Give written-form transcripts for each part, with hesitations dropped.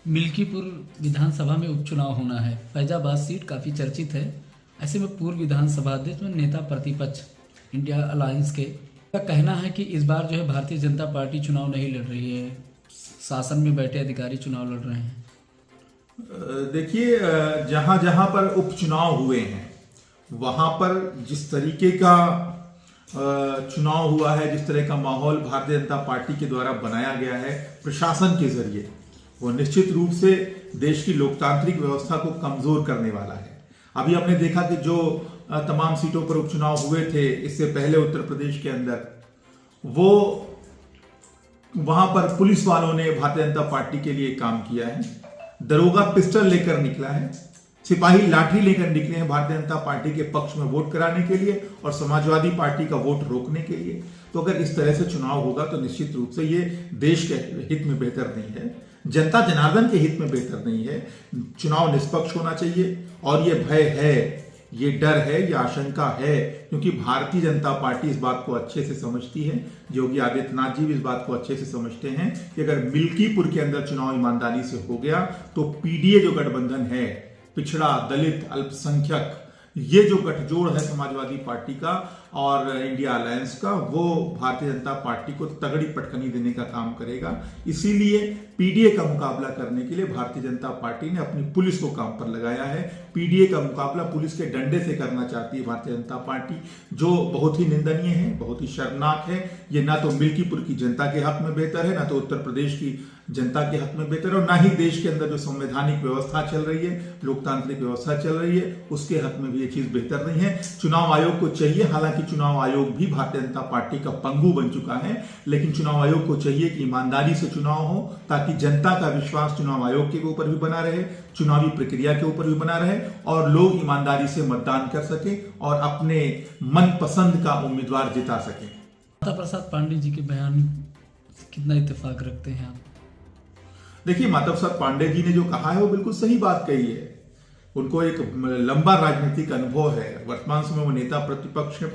मिल्कीपुर विधानसभा में उपचुनाव होना है। फैजाबाद सीट काफ़ी चर्चित है। ऐसे में पूर्व विधानसभा अध्यक्ष में नेता प्रतिपक्ष इंडिया अलायंस के का कहना है कि इस बार जो है भारतीय जनता पार्टी चुनाव नहीं लड़ रही है, शासन में बैठे अधिकारी चुनाव लड़ रहे हैं। देखिए, जहां जहां पर उपचुनाव हुए हैं वहां पर जिस तरीके का चुनाव हुआ है, जिस तरह का माहौल भारतीय जनता पार्टी के द्वारा बनाया गया है प्रशासन के जरिए, वो निश्चित रूप से देश की लोकतांत्रिक व्यवस्था को कमजोर करने वाला है। अभी हमने देखा कि जो तमाम सीटों पर उपचुनाव हुए थे इससे पहले उत्तर प्रदेश के अंदर, वो वहां पर पुलिस वालों ने भारतीय जनता पार्टी के लिए काम किया है। दरोगा पिस्टल लेकर निकला है, सिपाही लाठी लेकर निकले हैं भारतीय जनता पार्टी के पक्ष में वोट कराने के लिए और समाजवादी पार्टी का वोट रोकने के लिए। तो अगर इस तरह से चुनाव होगा तो निश्चित रूप से ये देश के हित में बेहतर नहीं है, जनता जनार्दन के हित में बेहतर नहीं है। चुनाव निष्पक्ष होना चाहिए और ये भय है, ये डर है, ये आशंका है, क्योंकि भारतीय जनता पार्टी इस बात को अच्छे से समझती है, योगी आदित्यनाथ जी भी इस बात को अच्छे से समझते हैं कि अगर मिल्कीपुर के अंदर चुनाव ईमानदारी से हो गया तो पीडीए जो गठबंधन है, पिछड़ा, दलित, अल्पसंख्यक, ये जो गठजोड़ है समाजवादी पार्टी का और इंडिया अलायंस का, वो भारतीय जनता पार्टी को तगड़ी पटखनी देने का काम करेगा। इसीलिए पीडीए का मुकाबला करने के लिए भारतीय जनता पार्टी ने अपनी पुलिस को काम पर लगाया है। पीडीए का मुकाबला पुलिस के डंडे से करना चाहती है भारतीय जनता पार्टी, जो बहुत ही निंदनीय है, बहुत ही शर्मनाक है। ये ना तो मिल्कीपुर की जनता के हक में बेहतर है, ना तो उत्तर प्रदेश की जनता के हक में बेहतर है, और ना ही देश के अंदर जो संवैधानिक व्यवस्था चल रही है, लोकतांत्रिक व्यवस्था चल रही है, उसके हक में भी ये चीज बेहतर नहीं है। चुनाव आयोग को चाहिए, हालांकि चुनाव आयोग भी भारतीय जनता पार्टी का पंगु बन चुका है, लेकिन चुनाव आयोग को चाहिए कि ईमानदारी से चुनाव हो, ताकि जनता का विश्वास चुनाव आयोग के ऊपर भी बना रहे, चुनावी प्रक्रिया के ऊपर भी बना रहे और लोग ईमानदारी से मतदान कर सके और अपने मनपसंद का उम्मीदवार जिता सके। माता प्रसाद पांडे जी के बयान से कितना इत्तेफाक रखते हैं आप? देखिए, माता प्रसाद पांडे जी ने जो कहा है वो बिल्कुल सही बात कही है। उनको एक लंबा राजनीतिक अनुभव है। वर्तमान समय वो नेता प्रतिपक्ष है,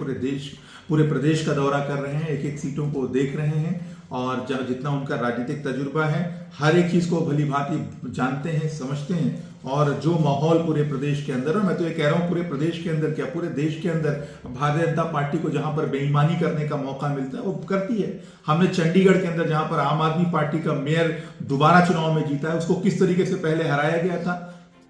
पूरे प्रदेश का दौरा कर रहे हैं, एक एक सीटों को देख रहे हैं और जितना उनका राजनीतिक तजुर्बा है, हर एक चीज को भली भांति जानते हैं, समझते हैं। और जो माहौल पूरे प्रदेश के अंदर, और मैं तो ये कह रहा हूं पूरे प्रदेश के अंदर क्या पूरे देश के अंदर, भारतीय जनता पार्टी को जहां पर बेईमानी करने का मौका मिलता है वो करती है। हमने चंडीगढ़ के अंदर जहां पर आम आदमी पार्टी का मेयर दोबारा चुनाव में जीता है, उसको किस तरीके से पहले हराया गया था।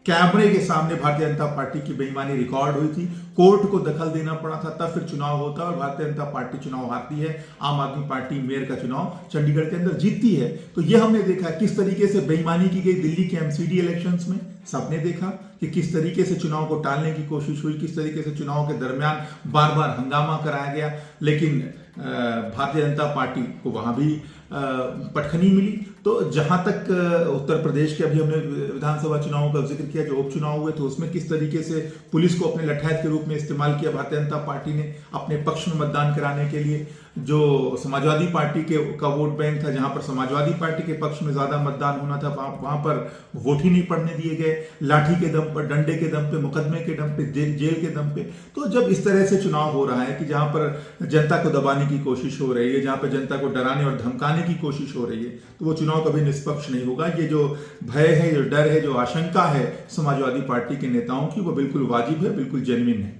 कैमरे के सामने भारतीय जनता पार्टी की बेईमानी रिकॉर्ड हुई थी, कोर्ट को दखल देना पड़ा था, तब फिर चुनाव होता है और भारतीय जनता पार्टी चुनाव हारती है। आम आदमी पार्टी मेयर का चुनाव चंडीगढ़ के अंदर जीतती है। तो ये हमने देखा किस तरीके से बेईमानी की गई दिल्ली के एमसीडी इलेक्शंस में। सबने देखा कि किस तरीके से चुनाव को टालने की कोशिश हुई, किस तरीके से चुनाव के दरमियान बार बार हंगामा कराया गया, लेकिन भारतीय जनता पार्टी को वहां भी पटखनी मिली। तो जहां तक उत्तर प्रदेश के, अभी हमने विधानसभा चुनावों का जिक्र किया, जो उपचुनाव हुए थे उसमें किस तरीके से पुलिस को अपने लठैत के रूप में इस्तेमाल किया भारतीय जनता पार्टी ने अपने पक्ष में मतदान कराने के लिए। जो समाजवादी पार्टी का वोट बैंक था, जहां पर समाजवादी पार्टी के पक्ष में ज्यादा मतदान होना था, वहां पर वोट ही नहीं पड़ने दिए गए, लाठी के दम पर, डंडे के दम पे, मुकदमे के दम पे, जेल के दम पे। तो जब इस तरह से चुनाव हो रहा है कि जहां पर जनता को दबाने की कोशिश हो रही है, जहां पर जनता को डराने और धमकाने की कोशिश हो रही है, तो वो चुनाव कभी निष्पक्ष नहीं होगा। ये जो भय है, जो डर है, जो आशंका है समाजवादी पार्टी के नेताओं की, वो बिल्कुल वाजिब है, बिल्कुल जेन्युइन है।